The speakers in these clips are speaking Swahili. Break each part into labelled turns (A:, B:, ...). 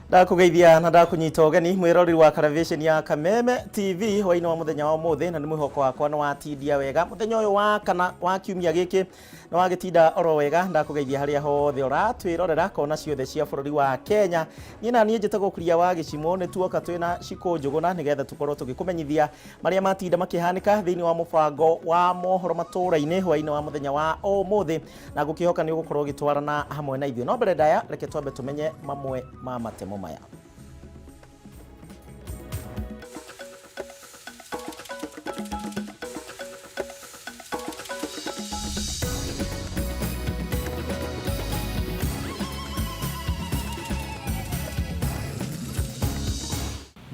A: Ndakugeithia na ndakunyita ugeni mwirori wa television ya Kameme TV hwaini wa muthenya wa muthi na ni mwihoko wakwa no watindia wega muthenya uyu wa kana wa kiumia giki no wagitinda oro wega. Ndakugeithia haria hothe uratwirorera kona ciothe cia bururi wa Kenya. Nyina nie njite gukuria wa gicimo ni tuoka twina ciko njuguna nigetha tukorwo tugikumenyithia maria matinda makihanika thiini wa mubango wa mohoro matura-ini hwaini wa muthenya wa umuthi na gukihoka ni ugukorwo gitwarana hamwe na ithuĩ. No mbere ndaya reke twambe tumenye mamwe ma matemo maya.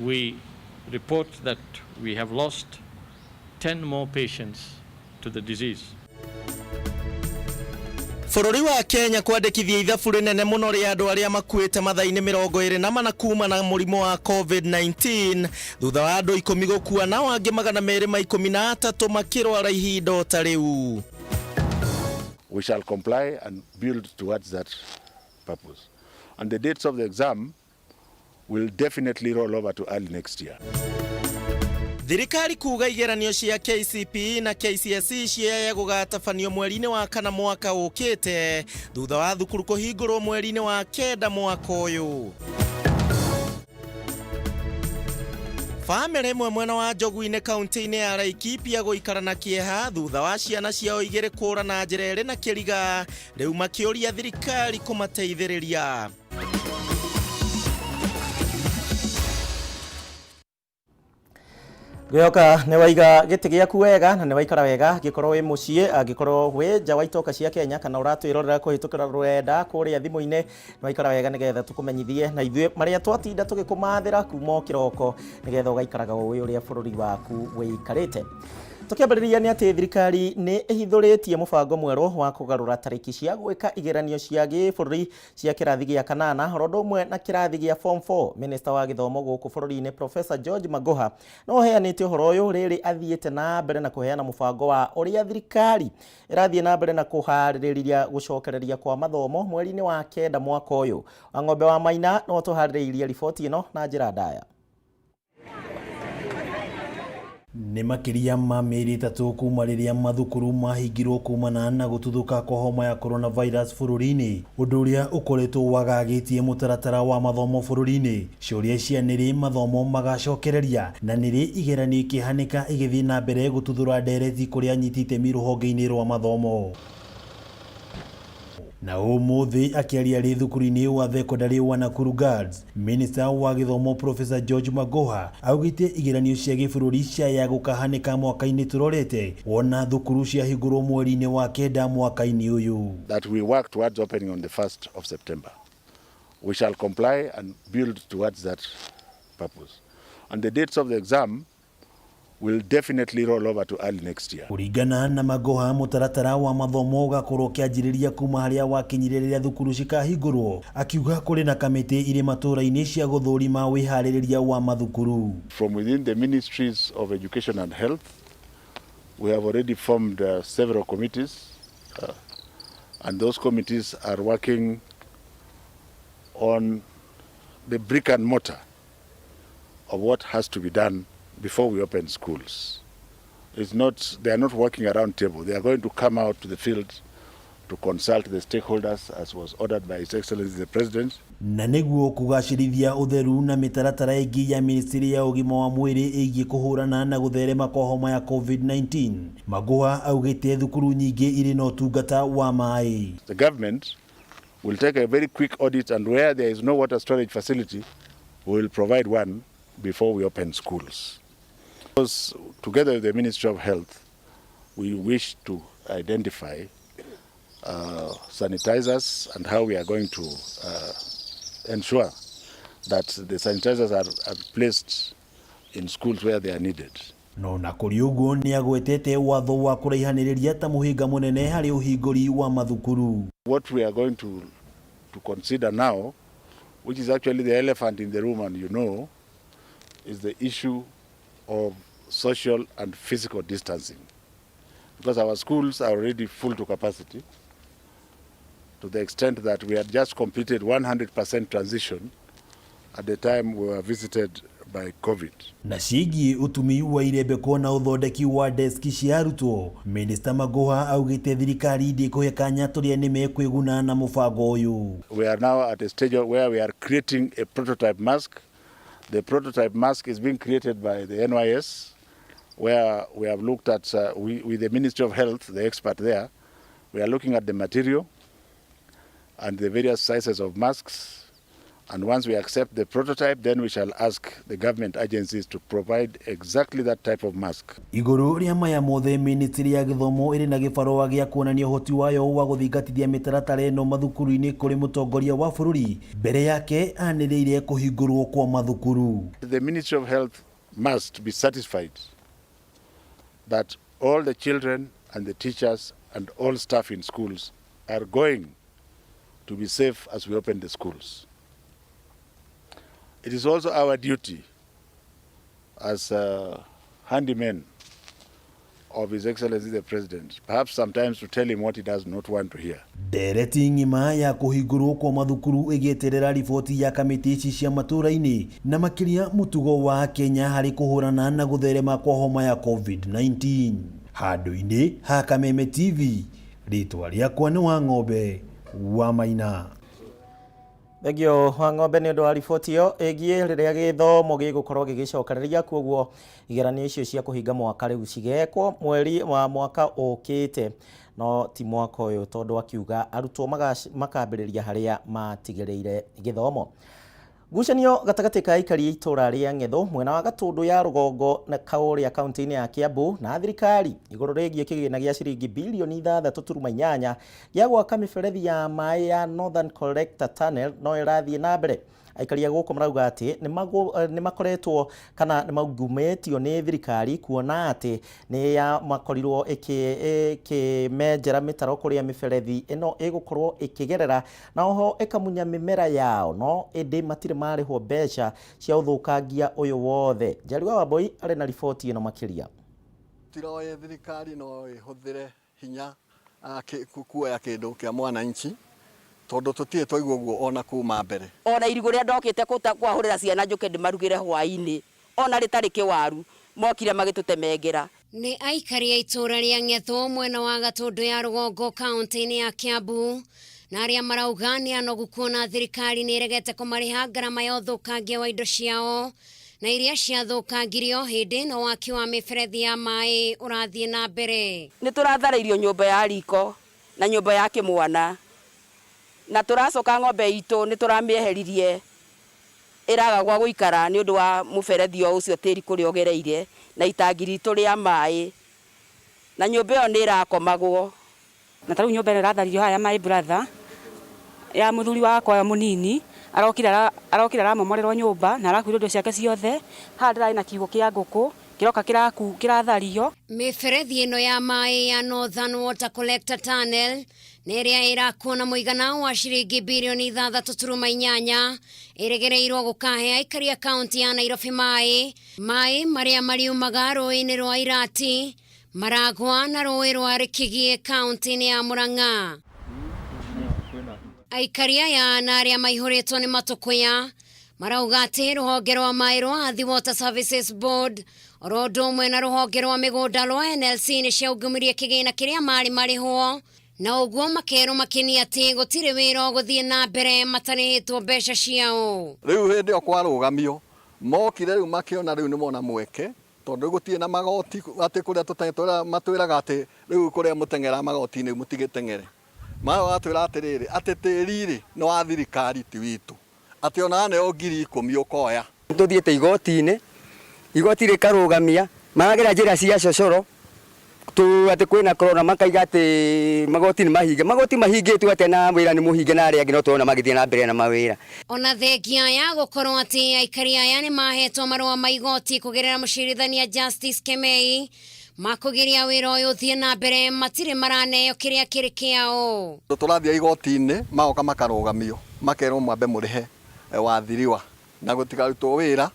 B: We report that we have lost 10 more patients to the disease.
A: Bururi wa Kenya kwandikithia ithabu rinene muno ria andu aria makuite mathaini 24 kuuma na murimo wa COVID-19 thutha wa andu 10 gukua na wangi 213 makirwara ihinda ta riu.
C: We shall comply and build towards that purpose. And the dates of the exam will definitely roll over to early next year.
A: Thirikari kuga igeranio cia KCPE na KCSE cia gugatabanio mweri-ini wa kana mwaka ukite thutha wa thukuru kuhingurwo mweri-ini wa kenda mwaka uyu. Family imwe mwena wa Njogu-ini kaunti-ini ya Laikipia guikara na kieha thutha wa ciana ciao igiri kura na njira iri na kiriga riu makiuria thirikari kumateithiriria. Gyoka ne waiga giti giaku wega na ne waikara wega gikorwo wi mucie agikorwo wi nja wa itoka cia Kenya kana uratwirorera kuhitukira rurenda kuria thimu-ini ne waikara wega nigetha tukumenyithie na ithuĩ maria twatinda tugikumathira kuma kiroko nigetha ugaikaraga wi uria bururi waku wikarite. Tukiambiriria ni ati thirikari ni ihithuritie mubango mweru wa kugarura tariki cia gwika igeranio cia gibũrũri cia kirathi gia kanana rondo umwe na kirathi gia form 4. Minister wa githomo guku bũrũri-ini Professor George Magoha no heanite uhoro uyu riri athiite na mbere na kuheana mubango wa uria thirikari irathie na mbere na kuhaririria gucokereria kwa mathomo mweri-ini wa kenda mwaka uyu. Ng'ombe wa Maina no tuhaririria riboti ino na njira ndaya.
D: Ni makiria ma mĩeri 3 kuma rĩrĩa mathukuru mahingirwo kumana na gũtuthuka kwa homa ya coronavirus bũrũri-inĩ, ũndũ ũrĩa ũkoretwo wagagĩtie mũtaratara wa mathomo bũrũri-inĩ. Ciũria cia nĩrĩ mathomo magacokereria na nĩrĩ igeranio ikĩhanĩka igĩthiĩ na mbere gũtuthũra ndereti kũrĩa anyiti itemi rũhonge-inĩ rwa mathomo. Na umuthi akiaria ri thukuru-ini wa thekondarĩ wa Nakuru Girls, Minister wa githomo Professor George Magoha augite igeranio cia gĩbũrũri cia gũkahanĩka mwaka-inĩ turorete wona thukuru cia hingũrwo mweri-inĩ wa kenda mwaka-inĩ uyu.
C: That we work towards opening on the 1st of September. We shall comply and build towards that purpose. And the dates of the exam will definitely roll over to early next year.
D: Kuringana na Magoha mutaratara wa mathomo gakorwo kianjiriria kuma haria wakinyiriria thukuru cikahingurwo, akiuga kuri na kamiti iri matura-ini cia guthurima wihaririria wa mathukuru.
C: From within the Ministries of Education and Health, we have already formed several committees and those committees are working on the brick and mortar of what has to be done before we open schools. They are not working around table. They are going to come out to the field to consult the stakeholders as was ordered by His Excellency the President.
D: Na niguo kugacirithia utheru na mitaratara ingi ya Ministry ya ugima wa mwiri igie kuhurana na gutherema kwa homa ya COVID-19. Magoha augite thukuru nyingi iri na utungata wa mai.
C: The government will take a very quick audit and where there is no water storage facility, we will provide one before we open schools. Because together with the Ministry of Health, we wish to identify sanitizers and how we are going to ensure that the sanitizers are placed in schools where they are needed.
D: No na kuri uguo ni agwetete watho wa kuraihaniriria ta muhinga munene hari uhinguri wa mathukuru.
C: What we are going to consider now, which is actually the elephant in the room and you know, is the issue of social and physical distancing. Because our schools are already full to capacity to the extent that we had just completed 100% transition at the time we were visited by COVID.
D: Na ciĩgiĩ ũtumi wa irembeko na ũthondeki wa deski cia arutwo, Minister Magoha augĩte thirikari ndĩkũhe kanya tũrĩa nĩmekwĩguna na mũbango ũyũ.
C: We are now at a stage where we are creating a prototype mask. The prototype mask is being created by the NYS, where we have looked at, with the Ministry of Health, the expert there, we are looking at the material and the various sizes of masks. And once we accept the prototype, then we shall ask the government agencies to provide exactly that type of mask.
D: Igũrũ rĩa maya mothe, Ministry ya Gĩthomo ĩrĩ na gĩbarũa gĩa kuonania ũhoti wayo wa gũthingatithia mĩtaratara ĩno mathukuru-inĩ kũrĩ mũtongoria wa bũrũri mbere yake anĩrĩire kũhingũrwo kwa mathukuru.
C: The Ministry of Health must be satisfied that all the children and the teachers and all staff in schools are going to be safe as we open the schools. It is also our duty as handymen of His Excellency the President, perhaps sometimes to tell him what he does not want to hear.
D: Ndereti ng'ima ya kũhingũrwo kwa mathukuru ĩgĩeterera riboti ya kamĩtĩ ici cia matũũra-inĩ na makĩria mũtugo wa Kenya harĩ kũhũrana na gũtherema kwa homa ya COVID-19. Handũ-inĩ ha Kameme TV, rĩtwa rĩakwa nĩ Wang'ombe wa Maina.
A: Thegio wa Ng'ombe nĩ ũndũ wa riboti ĩyo ĩgiĩ rĩrĩa gĩthomo gĩgũkorwo gĩgĩcokereria, kuoguo igeranio icio cia kũhinga mwaka rĩu cigekwo mweri wa mwaka ũkĩte, no ti mwaka ũyũ tondũ akiuga arutwo makambĩrĩria harĩa matigĩrĩire gĩthomo. Ngucanio gatagatĩ ka aikari itũra rĩa Ng'etho mwena wa Gatũndũ ya rũgongo na kaũrĩa kaunti-inĩ ya Kiambu na thirikari igũrũ rĩgiĩ kĩgĩna gĩa ciringi bilioni 6.8 gĩa gwaka mĩberethi ya maĩ ya Northern Collector Tunnel no ĩrathiĩ na mbere. Aikari gũkũ marauga atĩ nĩ makoretwo kana nĩ maungumĩtio nĩ thirikari kuona atĩ nĩ ya makorirwo ĩkĩmenjera mĩtaro kũrĩa mĩberethi ĩno ĩgũkorwo ĩkĩgerera na oho ĩkamunya mĩmera yao, no ĩndĩ matirĩ marĩhwo mbeca cia ũthũkangia ũyũ wothe. Njariwa Wambui arĩ na riboti ĩno makĩria.
E: Tiroye thirikari no ĩhũthĩre hinya kuoya kĩndũ kĩa mwananchi tondu tutie twaigua guo ona kuma mbere. Ona irigo ria ndokite kwahurira ciana njuke ndimarugire hwaini ona ritari kiwaru mokire magitutemengera.
F: Ni aikari ya itura ria Ng'etho mwena wa Gatũndũ ya rũgongo kaunti-inĩ ya Kiambu na aria marauga ni anogu kuona thirikari ni iregete kumariha ngarama ya ũthũkangia wa indo ciao na iria ciathũkangirio hindi no waki wa mĩberethi ya maĩ ũrathiĩ na mbere.
G: Ni turatharĩirio nyũmba ya riko na nyũmba ya kĩmwana na turacoka ng'ombe itũ ni turamĩeheririe iraga gwa guikara ni undu wa mũberethi ucio tĩri kũrĩa ũgereire na itangi ritũ rĩa maĩ na nyũmba ĩyo nĩ irakomagwo
H: na tarĩu nyũmba ĩno ĩratharirio haya my brother ya mũthuri wakwa mũnini arokira aramomorerwo nyũmba na arakuire indo ciake ciothe. Haha ndĩrarĩ na kiugũ kĩa ngũkũ kiroka kirathario.
F: Mĩberethi ĩno ya maĩ ya Northern Water Collector Tunnel neria irakuona muigana wa ciringi bilioni 6.8 ĩregereirwo gũkahe aikari a kaunti ya Nairobi maĩ maria mariumaga rũĩ-inĩ rwa Irati, Maragwa na rũĩ rwa Rĩkĩgie kaunti-inĩ ya Murang'a. Aikari aya na aria maihũrĩtwo nĩ matũkũya marauga atĩ rũhonge rwa maĩ rwa The Water Services Board oro ũndũ ũmwe na rũhonge rwa mĩgũnda rwa NLC nĩ ciaungumĩrie kĩgĩna kĩrĩa marĩhwo na ũguo makerwo makĩnia atĩ gũtirĩ wĩra ũgũthiĩ na mbere matarĩhĩtwo mbeca ciao.
E: Rĩu hĩndĩ ĩyo kwarũgamio mokire rĩu makĩona rĩu nĩ mona mweke tondũ gũtirĩ na magoti atĩ kũrĩa matwĩraga atĩ rĩu kũrĩa mũteng'era magoti-inĩ mũtigĩteng'ere. Matwĩra atĩrĩrĩ atĩ tĩri-rĩ nĩ wa thirikari ti witũ atĩ ona neo 10,000 ũkoya.
I: Tuthiĩte igoti rĩkarũgamia maragera njĩra cia cocoro atĩ kwĩna corona makaiga atĩ magoti mahingĩtwo atĩ na wĩra nĩ mũhinge na arĩa angĩ no tũrona magĩthiĩ na mbere na mawĩra.
F: Ona thengia ya gũkorwo atĩ aikari aya nĩ mahetwo marũa ma igoti kũgerera mũcirithania Justice Kemei makũgiria wĩra ũyũ ũthiĩ na mbere matirĩ maraneo kĩrĩa kĩrĩ kĩao.
E: Tũrathiĩ igoti-inĩ magoka makarũgamio makerwo mwambe mũrĩhe wathiriwa na gũtigarutwo wĩra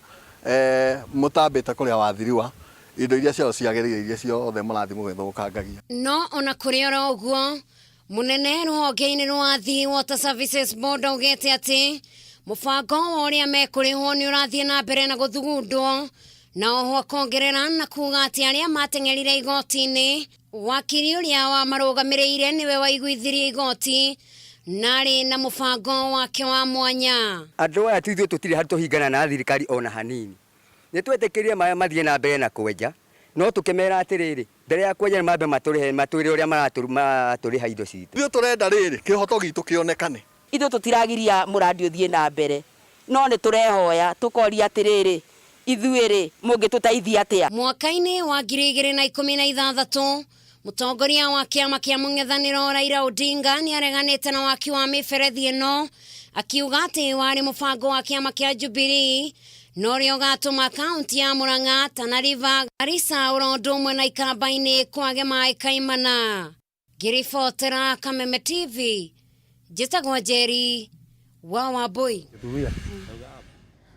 E: mũtambĩte kũrĩa wathiriwa indo iria ciao ciagĩrĩire iria ciothe mũrathi mũgĩthũkangagia.
F: No ona kũrĩ oro ũguo mũnene rũhonge-inĩ rwa The Water Services Board augĩte atĩ Mũbango wa ũrĩa mekũrĩhwo nĩ ũrathiĩ na mbere na gũthugundwo, na oho akongerera na kuga atĩ arĩa mateng'erire igoti-inĩ, wakiri ũrĩa wa marũgamĩrĩire nĩwe waiguithirie igoti narĩ na mũbango wake wa mwanya.
I: Andũ aya tũithuĩ tũtirĩ harĩ tũhingana na thirikari ona hanini. Nĩ twetĩkĩrie maya mathiĩ na mbere na kwenja, no tũkĩmera atĩrĩrĩ, mbere ya kwenja mambe matũrĩhe ũrĩa maratũrĩha indo citũ.
E: Ithuĩ tũrenda rĩrĩ kĩhoto gitũ kĩonekane.
G: Ithuĩ tũtiragiria mũrandi ũthiĩ na mbere, no nĩ tũrehoya tũkoria atĩrĩrĩ, ithuĩ mũngĩtũteithia atĩa?
F: Mwaka-inĩ wa 2016 mũtongoria wa kĩama kĩa mũng'ethanĩro Raila Odinga nĩ areganĩte na waki wa mĩberethi ĩno, akiuga atĩ warĩ mũbango wa kĩama kĩa Jubilee, no rĩo gatũma kaunti ya Murang'a, Tana River, Garissa, ũndũ ũmwe na ikamba-inĩ kwage maĩ kaimana. Ngĩribotera Kameme TV, njĩtagwo Njeri wa Wambui.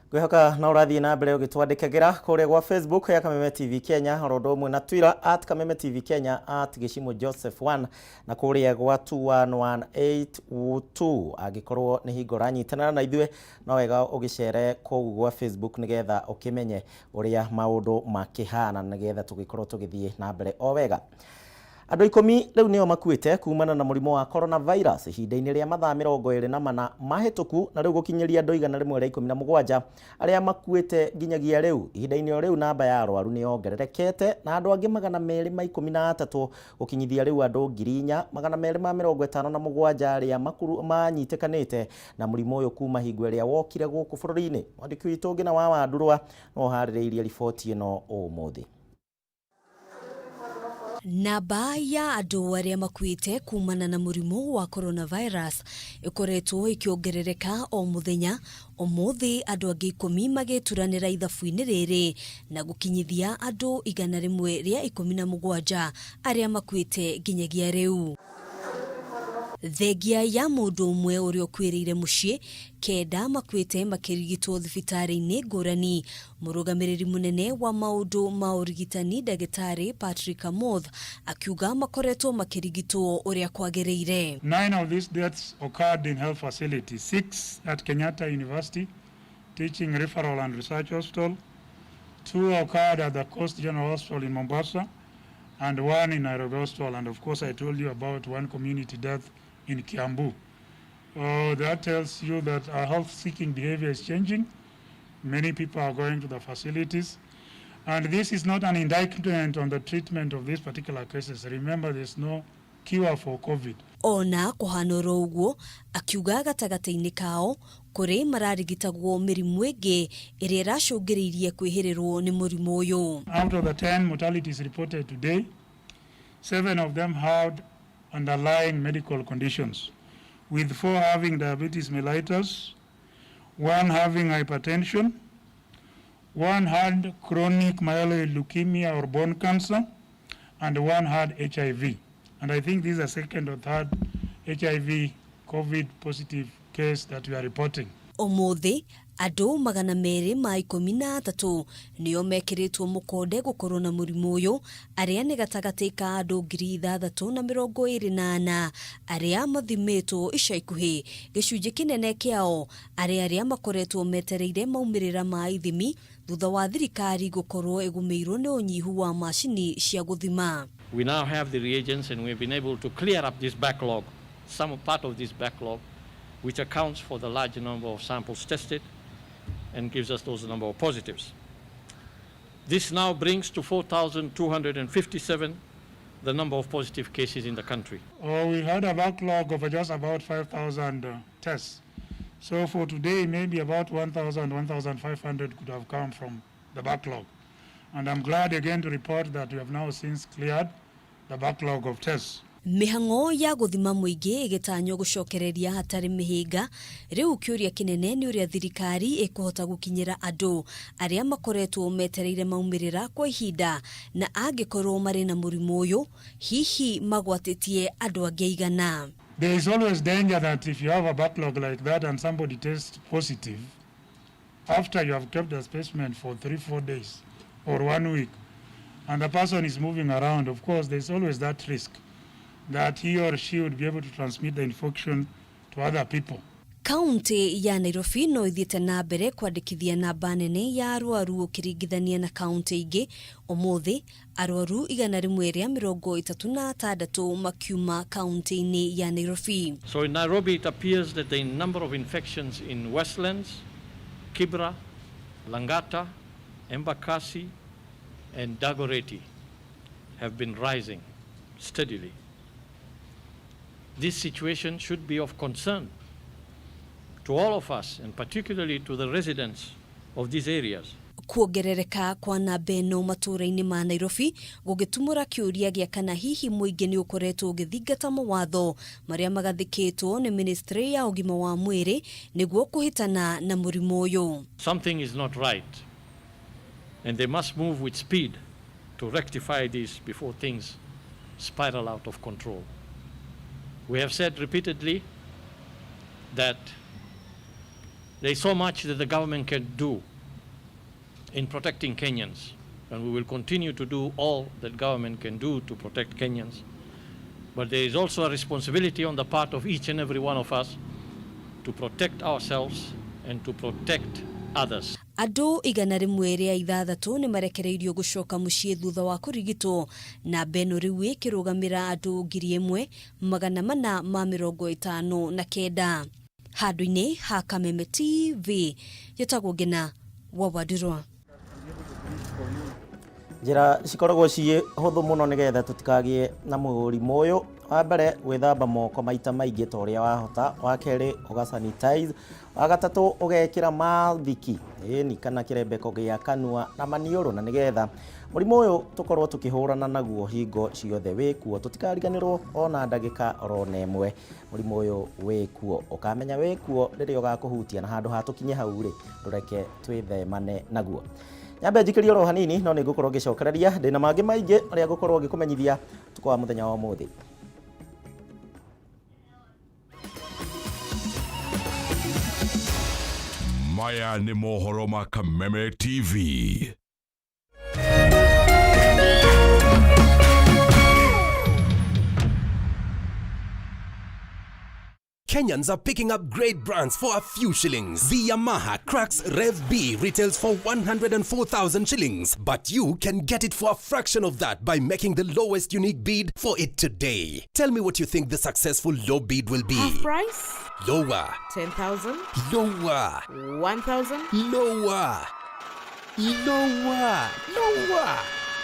A: Ngwihoka na ũrathiĩ na mbere ũgĩtwandĩkagĩra kũrĩa gwa Facebook ya Kameme TV Kenya, ũndũ ũmwe na Twitter @Kameme TV Kenya @Gishimo Joseph 1 na kũrĩa gwa 211802. Angĩkorwo nĩ hingo ranyitanana na ithuĩ, no wega ũgĩcere kũu gwa Facebook nĩgetha ũkĩmenye ũrĩa maũndũ makĩhana nĩgetha tũgĩkorwo tũgĩthiĩ na mbere o wega. Andũ 10 rĩu nĩo makuĩte kumana na mũrimũ wa coronavirus ihinda-inĩ rĩa mathaa 24 mahĩtũku, na rĩu gũkinyĩria andũ 117 arĩa makuĩte nginyagia rĩu. Ihinda-inĩ rĩu namba ya arwaru nĩ yongererekete na andũ angĩ 213 gũkinyithia rĩu andũ 4,257 arĩa manyitĩkanĩte na mũrimũ ũyũ kuma hingo ĩrĩa wokire gũkũ bũrũri-inĩ. Mwandĩki witũ Ngina wa Wandurwa no harĩrĩirie riboti ĩno ũmũthĩ.
J: Namba ya andũ arĩa makuĩte kumana na mũrimũ wa coronavirus ĩkoretwo ĩkĩongerereka o mũthenya. Ũmũthĩ andũ angĩ 10 magĩturanĩra ithabu-inĩ rĩrĩ na gũkinyithia andũ 117 arĩa makuĩte nginyagia rĩu. Thengia ya mũndũ ũmwe ũrĩa ũkuĩrĩire mũciĩ, 9 makuĩte makĩrigitwo thibitarĩ-inĩ ngũrani. Mũrũgamĩrĩri mũnene wa maũndũ ma ũrigitani Ndagĩtarĩ Patrick Amoth akiuga makoretwo makĩrigitwo ũrĩa kwagĩrĩire.
K: 9 of these deaths occurred in health facilities, 6 at Kenyatta University Teaching Referral and Research Hospital, 2 occurred at the Coast General Hospital in Mombasa, and 1 in Nairobi Hospital. And of course I told you about 1 community death in Kiambu. That tells you that our health-seeking behavior is changing. Many people are going to the facilities. And this is not an indictment on the treatment of these particular cases. Remember, there's no cure for COVID.
J: Ona kũhanũra ũguo, akiuga gatagatĩ-inĩ kao kũrĩ mararigitagwo mĩrimũ ĩngĩ ĩrĩa ĩracũngĩrĩirie kwĩhĩrĩrwo nĩ mũrimũ ũyũ.
K: Out of the 10 mortalities reported today, 7 of them had underlying medical conditions, with 4 having diabetes mellitus, 1 having hypertension, 1 had chronic myeloid leukemia or bone cancer, and 1 had HIV. And I think this is the second or third HIV COVID positive case that we are reporting.
J: Ũmũthĩ andũ 213 nĩo mekĩrĩtwo mũkonde gũkorwo na mũrimũ ũyũ, arĩa nĩ gatagatĩ ka andũ 624 arĩa mathimĩtwo ica ikuhĩ. Gĩcunjĩ kĩnene kĩao arĩa makoretwo metereire maumĩrĩra ma ithimi thutha wa thirikari gũkorwo ĩgũmĩirwo nĩ ũnyihu wa macini cia gũthima.
B: We now have the reagents and we've been able to clear up this backlog, some part of this backlog, which accounts for the large number of samples tested and gives us those number of positives. This now brings to 4,257 the number of positive cases in the country.
K: We had a backlog of just about 5,000 tests. So for today, maybe about 1,000, 1,500 could have come from the backlog. And I'm glad again to report that we have now since cleared the backlog of tests.
J: Mĩhang'o ya gũthima mũingĩ ĩgĩtanywo gũcokereria hatarĩ mĩhĩnga. Rĩu kĩũria kĩnene nĩ ũrĩa thirikari ĩkũhota gũkinyĩra andũ arĩa makoretwo metereire maumĩrĩra kwa ihinda, na angĩkorwo marĩ na mũrimũ ũyũ, hihi magwatĩtie andũ angĩ igana.
K: There is always danger that if you have a backlog like that and somebody tests positive, after you have kept the specimen for 3-4 days or 1 week, and the person is moving around, of course, there's always that risk that he or she would be able to transmit the infection to other people.
J: Kaunti ya Nairobi no ithiete na mbere kwandikithia namba nene ya arwaru ukiringithania na kaunti ingi. Umuthi arwaru 136 makiuma kaunti-ini ya Nairobi.
B: So in Nairobi it appears that the number of infections in Westlands, Kibra, Langata, Embakasi and Dagoretti have been rising steadily. This situation should be of concern to all of us, and particularly to the residents of these areas.
J: Kuongerereka kwa namba ĩno matũra-inĩ ma Nairobi gũgĩtumũra kĩũria gĩa kana hihi mũingĩ nĩ ũkoretwo ũgĩthingata mawatho marĩa magathĩkĩtwo nĩ Ministry ya ũgima wa mwĩrĩ nĩguo kũhĩtana na mũrimũ ũyũ.
B: Something is not right, and they must move with speed to rectify this before things spiral out of control. We have said repeatedly that there is so much that the government can do in protecting Kenyans, and we will continue to do all that government can do to protect Kenyans. But there is also a responsibility on the part of each and every one of us to protect ourselves and to protect others.
J: Andũ 106 nĩ marekereirio gũcoka mũciĩ thutha wa kũrigitwo, na beno rĩu ĩkĩrũgamĩra andũ 1,459 handũ-inĩ ha Kameme TV. Yetagwo Ngina Wawadirwa.
A: Njĩra cikoragwo ciĩ hũthũ mũno nĩgetha tũtikagie na mũrimũ ũyũ. Wa mbere gwĩthamba moko maita maingĩ ta ũrĩa wahota, wa kerĩ ũgasanitize, wa gatatũ ũgekĩra mathiki ni kana kĩrembeko gĩa kanua na maniũrũ, na nĩgetha mũrimũ ũyũ tũkorwo tũkĩhũrana naguo hingo ciothe wĩ kuo, tũtikariganĩrwo ona ndagĩka oro na ĩmwe mũrimũ ũyũ wĩ kuo. Ũkamenya wĩ kuo rĩrĩa ũgakũhutia, na handũ ha tũkinye hau rĩ ndũreke twĩthemane naguo. Nyambe njikĩrie oro hanini no nĩ ngũkorwo ngĩcokereria ndĩna mangĩ maingĩ arĩa ngũkorwo ngĩkũmenyithia tukũ wa mũthenya wa ũmũthĩ.
L: Maya nĩ mohoro ma Kameme TV.
M: Kenyans are picking up great brands for a few shillings. The Yamaha Crux Rev B retails for 104,000 shillings, but you can get it for a fraction of that by making the lowest unique bid for it today. Tell me what you think the successful low bid will be.
N: Half price?
M: Lower.
N: 10,000?
M: Lower.
N: 1,000?
M: Lower. Lower. Lower.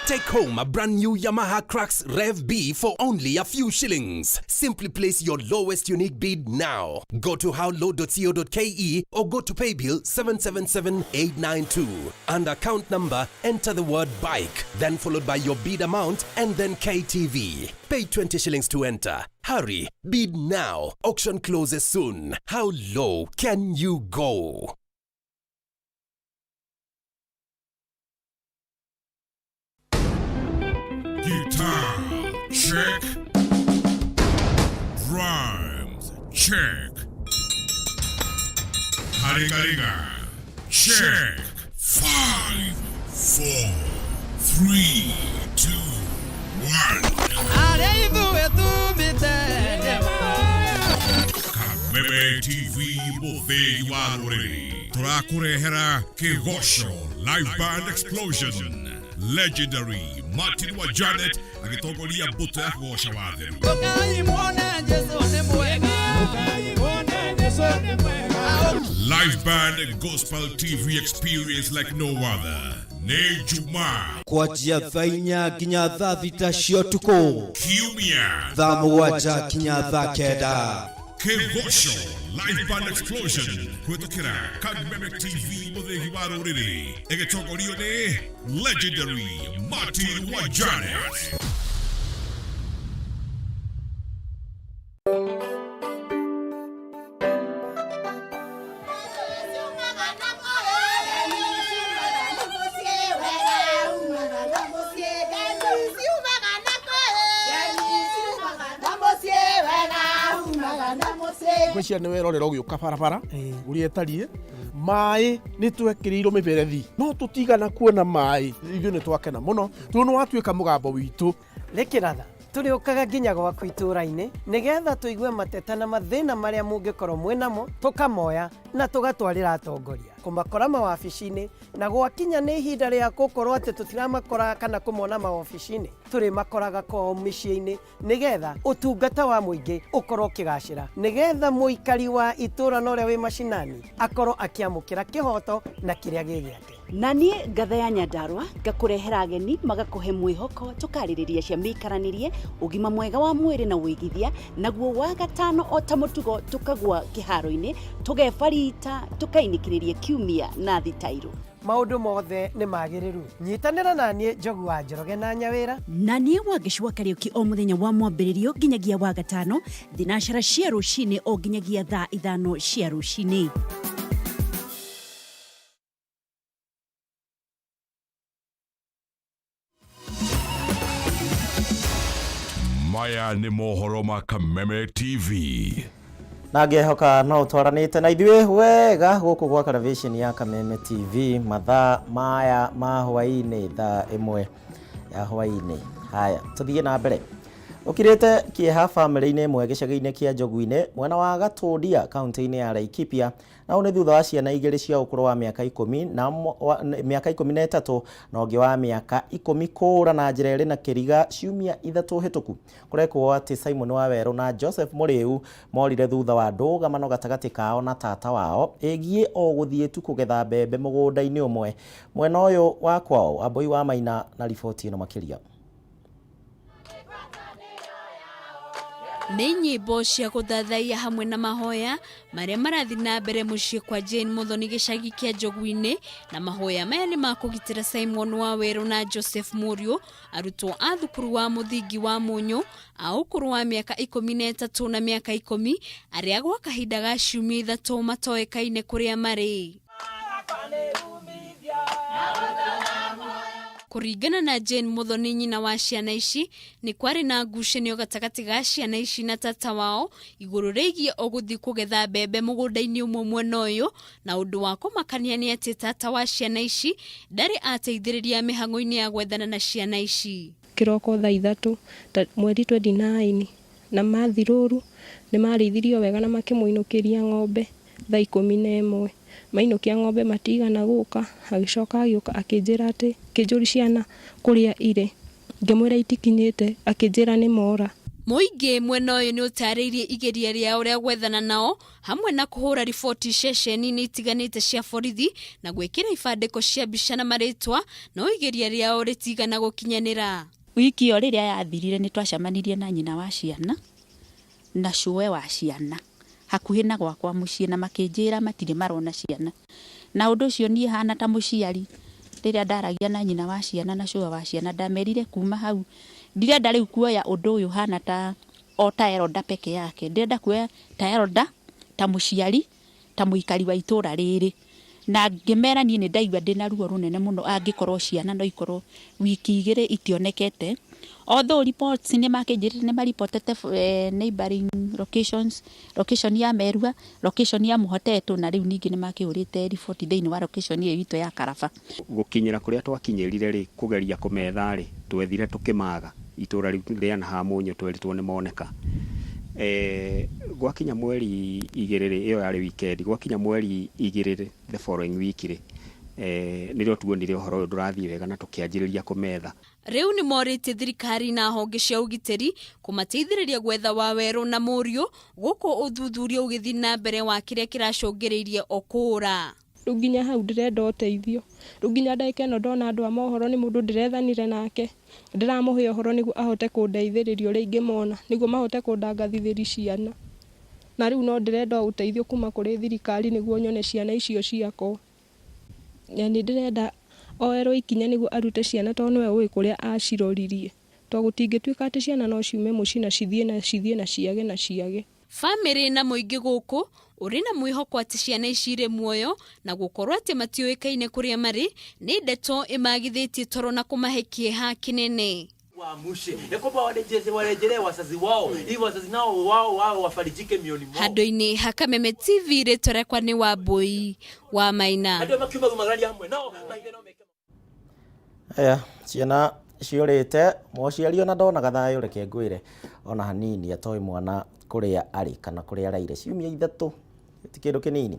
M: Take home a brand new Yamaha Crux Rev B for only a few shillings. Simply place your lowest unique bid now. Go to howlow.co.ke or go to paybill 777892. And account number, enter the word bike, then followed by your bid amount and then KTV. Pay 20 shillings to enter. Hurry, bid now. Auction closes soon. How low can you go?
L: Guitar, check. Drums, check. Haringa, check. 5, 4, 3, 2, 1. Kameme TV Buffet Waruri. Turakurehera Kegosho Live Band Explosion. Legendary Martin wa Janet akitongolia buto ya kuosha wadhi. Live band gospel TV experience like no other. Ne Juma
O: kuanzia thaa 4 nginya thaa 6 cia ũtukũ.
L: Kiumia
O: thaa 7 nginya thaa 9.
L: Kegosho Live Band Explosion kuhetũkĩra Kameme TV mũthegi wa rũrĩrĩ ĩgĩtongorio nĩ Legendary Martin wa Janet.
P: Cia nĩ werorera ũgĩũka barabara ũrĩa etariĩ maĩ nĩ twekĩrĩirwo mĩberethi no tũtigana kuona maĩ. Ithuĩ nĩ twakena mũno tondũ nĩ watuĩka mũgambo witũ.
Q: Nĩ kĩratha
N: tũrĩũkaga nginya gwaku itũra-inĩ nĩgetha tũigue mateta na mathĩna marĩa mũngĩkorwo mwĩnamo tũkamoya na tũgatwarĩra atongoria kũmakora mawabici-inĩ na gwakinya nĩ ihinda rĩa gũkorwo atĩ tũtiramakora kana kũmona mawabici-inĩ tũrĩmakoraga kwao mĩciĩ-inĩ nĩgetha ũtungata wa mũingĩ ũkorwo ũkĩgacĩra nĩgetha mũikari wa itũra na ũrĩa wĩ macinani akorwo akĩamũkĩra kĩhoto na kĩrĩa gĩgĩake.
Q: Na niĩ Ngatha ya Nyandarua ngakũrehera ageni magakũhe mwĩhoko tũkarĩrĩria cia mĩikaranĩrie ũgima mwega wa mwĩrĩ na wĩigithia naguo wa gatano o ta mũtugo tũkagwa kĩharo-inĩ tũgebarita tũkainĩkĩrĩria kiumia na thitairũ.
N: Maũndũ mothe nĩ magĩrĩru. Nyitanĩra na niĩ Njogu wa Njoroge na Nyawĩra.
Q: Na niĩ Wangĩcua Kariũki o mũthenya wa mwambĩrĩrio nginyagia wa gatano thinacara cia rũcinĩ o nginyagia thaa 5 cia rũcinĩ.
L: Maya nĩ mohoro ma Kameme TV.
A: Na ngĩhoka no twaranĩte na ithuĩ wega gũkũ gwa television ya Kameme TV mathaa maya ma hwaĩ-inĩ thaa 1 ya hwaĩ-inĩ. Haya tũthiĩ na mbere. Ũkirĩte kĩeha famĩlĩ-inĩ ĩmwe gĩcagi-inĩ kĩa Njogu-inĩ mwena wa Gatũndia kaunti-inĩ ya Laikipia na nĩ thutha wa ciana igĩrĩ cia ũkũrũ wa mĩaka 10 na mĩaka 13 na ũngĩ wa mĩaka 10 kũũra na njĩra ĩrĩ na kĩriga ciumia 3 hĩtũku. Kũrekwo atĩ Simon Waweru na Joseph Mũrĩu morire thutha wa ndũgamano gatagatĩ kao na tata wao ĩgiĩ o gũthiĩ tu kũgetha mbembe mũgũnda-inĩ ũmwe. Mwena ũyũ wa kwao Amboi wa Maina na riboti ĩno makĩria.
J: Nĩ nyĩmbo cia gũthathaiya hamwe na mahoya marĩa marathi na mbere mũciĩ kwa Jane Muthoni gĩcagi kĩa Njogu-inĩ na mahoya maya nĩ makũgitĩra Simon Waweru na Joseph Mũriũ arutwo a thukuru wa mũthingi wa Mũnyũ a ũkũrũ wa mĩaka 13 na mĩaka 10 arĩa gwa kahinda ga ciumia 3 matoĩkaine kũrĩa marĩ. Kũringana na Jane Muthoni nyina wa ciana ici nĩ kwarĩ na ngucanio gatagatĩ ga ciana ici na tata wao igũrũ rĩgiĩ o gũthiĩ kũgetha mbembe mũgũnda-inĩ ũmwe mwena ũyũ na ũndũ wa kũmakania nĩ atĩ tata wa ciana ici ndarĩ ateithĩrĩria mĩhang'o-inĩ ya gwethana na ciana ici.
R: Kĩroko thaa 3 mweri 29 na mathirũru nĩ marĩithirio wega na makĩmũinũkĩria ng'ombe thaa 11 mainũkia ng'ombe matigana gũka agĩcoka agĩũka akĩnjĩra atĩ kĩnjũri ciana kũrĩa irĩ ngĩmwĩra itikinyĩte akĩnjĩra nĩ mora.
J: Mũingĩ mwena ũyũ nĩ ũtarĩirie igeria rĩao rĩa gwethana nao hamwe na kũhũra riboti ceceni-inĩ itiganĩte cia borithi na gwĩkĩra ibandĩko cia mbica na marĩtwa no igeria rĩao rĩtigana gũkinyanĩra.
Q: Wiki ĩyo rĩrĩa yathirire nĩ twacemanirie na nyina wa ciana na cuwe wa ciana hakuhĩ na gwakwa mũciĩ na makĩnjĩra matirĩ marona ciana na ũndũ ũcio niĩ hana ta mũciari rĩrĩa ndaragia na nyina wa ciana na cuwe wa ciana ndamerire kuma hau ndirenda rĩu kuoya ũndũ ũyũ hana ta o ta Eroda peke yake ndirenda kuoya ta Eroda ta mũciari ta mũikari wa itũra rĩrĩ na ngĩmera niĩ nĩ ndaigua ndĩna ruo rũnene mũno angĩkorwo ciana no ikorwo wiki 2 itionekete. Although reports nĩ makĩnjĩrĩte nĩ maripotete neighboring location ya Merua, location ya Mũhoteto na rĩu ningĩ nĩ makĩhũrĩte riboti thĩinĩ wa location ĩyo itũ ya Karaba.
S: Gũkinyĩra kũrĩa twakinyĩrire rĩ kũgeria kũmetha rĩ twethire tũkĩmaga itũra rĩu rĩa ha Mũnyũ tweritwo nĩ moneka. Gwakinya mweri 2 rĩ ĩyo yarĩ weekend gwakinya mweri 2 the following week rĩ nĩrĩo tuonire ũhoro ũyũ ndũrathiĩ wega na tũkĩanjĩrĩria kũmetha.
J: Rĩu nĩ morĩtie thirikari na honge cia ũgitĩri kũmateithĩrĩria gwetha Waweru na Mũriũ gũkũ ũthuthuria ũgĩthiĩ na mbere wa kĩrĩa kĩracũngĩrĩirie o kũũra.
R: Rĩu nginya hau ndĩrenda ũteithio. Rĩu nginya ndagĩka ĩno ndona andũ a mohoro nĩ mũndũ ndĩrethanire nake ndĩramũhe ũhoro nĩguo ahote kũndeithĩrĩria ũrĩa ingĩmona nĩguo mahote kũndangathithĩria ciana. Na rĩu no ndĩrenda ũteithio kuma kũrĩ thirikari nĩguo nyone ciana icio ciakwa. Nĩ ndĩrenda oerwo ikinya nĩguo arute ciana tondũ nĩwe ũĩ kũrĩa aciroririe. Tondũ gũtingĩtuĩka atĩ ciana no ciume mũciĩ na cithiĩ na ciage.
J: Famĩrĩ na mũingĩ gũkũ ũrĩ na mwĩhoko atĩ ciana ici irĩ muoyo na gũkorwo atĩ matiũĩkaine kũrĩa marĩ nĩ ndeto ĩmagithĩtie toro na kũmahe kĩeha kĩnene.
T: Ni kwamba warejelee wazazi wao ili wazazi nao wao wafarijike mioni mwao.
J: Handũ-inĩ ha Kameme TV rĩtwa rĩakwa nĩ Amboi wa Maina.
A: Aya ciana ciorite mociario na ndonaga thayo reke ngwire ona hanini atoy mwana kuria ari kana kuria raire ciumia 3 ti kindu kinini.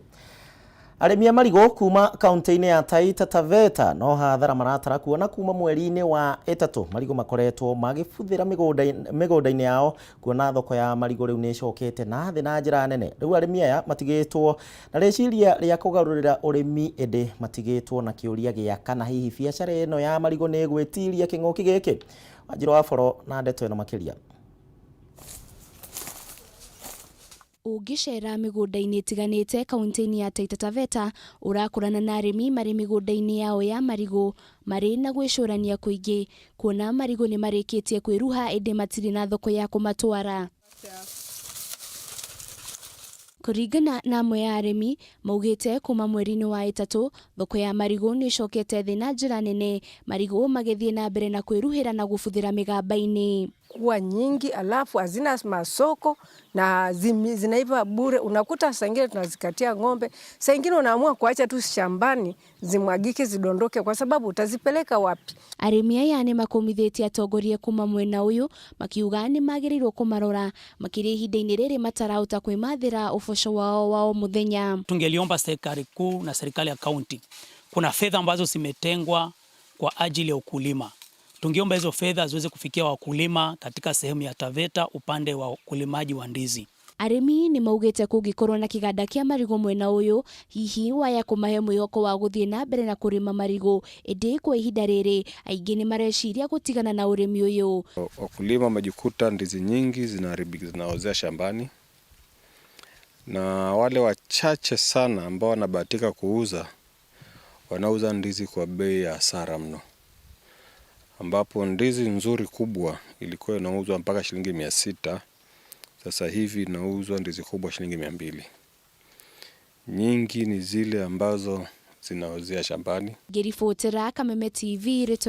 A: Arĩmi a marigũ kuma kaunti-inĩ ya Taita Taveta no hathara maratara kuona kuma mweri-inĩ wa 3 marigũ makoretwo magĩbuthĩra mĩgũnda-inĩ yao kuona thoko ya marigũ rĩu nĩ ĩcokete na thĩ na njĩra nene. Rĩu arĩmi aya matigĩtwo na rĩciria rĩa kũgarũrĩra ũrĩmi ĩndĩ matigĩtwo na kĩũria gĩa kana hihi biacara ĩno ya marigũ nĩ ĩgwĩtiria kĩng'ũki gĩkĩ. Wanjirũ wa Boro na ndeto ĩno makĩria.
U: Ũngĩcera mĩgũnda-inĩ ĩtiganĩte kaunti-inĩ ya Taita Taveta ũrakorana na arĩmi marĩ mĩgũnda-inĩ yao ya marigũ marĩ na gwĩcũrania kũingĩ kuona marigũ nĩ marĩkĩtie kwĩruha ĩndĩ matirĩ na thoko ya kũmatwara. Kũringana na amwe ya arĩmi maugĩte kuma mweri-inĩ wa 3 thoko ya marigũ nĩ ĩcokete thĩ na njĩra nene, marigũ magĩthiĩ na mbere na kwĩruhĩra na gũbuthĩra mĩgamba-inĩ
V: kuwa nyingi, alafu hazina masoko na zinaiva bure. Unakuta saa ingine tunazikatia ng'ombe, saa ingine unaamua kuacha tu shambani zimwagike zidondoke kwa sababu utazipeleka wapi?
U: Arĩmi aya nĩ makomithĩtie atongoria kuma mwena ũyũ makiuga nĩ magĩrĩirwo kũmarora makĩria ihinda-inĩ rĩrĩ matarahota kwĩmathĩra ũboco wao mũthenya.
W: Tungeliomba serikali kuu na serikali ya kaunti, kuna fedha ambazo zimetengwa kwa ajili ya ukulima. Tungeomba hizo fedha ziweze kufikia wakulima katika sehemu ya Taveta upande wa ukulimaji wa ndizi.
U: Arĩmi nĩ maugĩte kũngĩkorwo na kĩganda kĩa marigũ mwena ũyũ hihi waya kũmahe mwĩhoko wa gũthiĩ na mbere na kũrĩma marigũ, ĩndĩ kwa ihinda rĩrĩ aingĩ nĩ mareciria gũtigana na ũrĩmi ũyũ.
X: Wakulima wamejikuta ndizi nyingi zinaharibika, zinaozea shambani, na wale wachache sana ambao wanabahatika kuuza wanauza ndizi kwa bei ya hasara mno, ambapo ndizi nzuri kubwa ilikuwa inauzwa mpaka shilingi 600, sasa hivi inauzwa ndizi kubwa shilingi 200. Nyingi ni zile ambazo zinaozea shambani.
U: Ngĩribotera Kameme TV.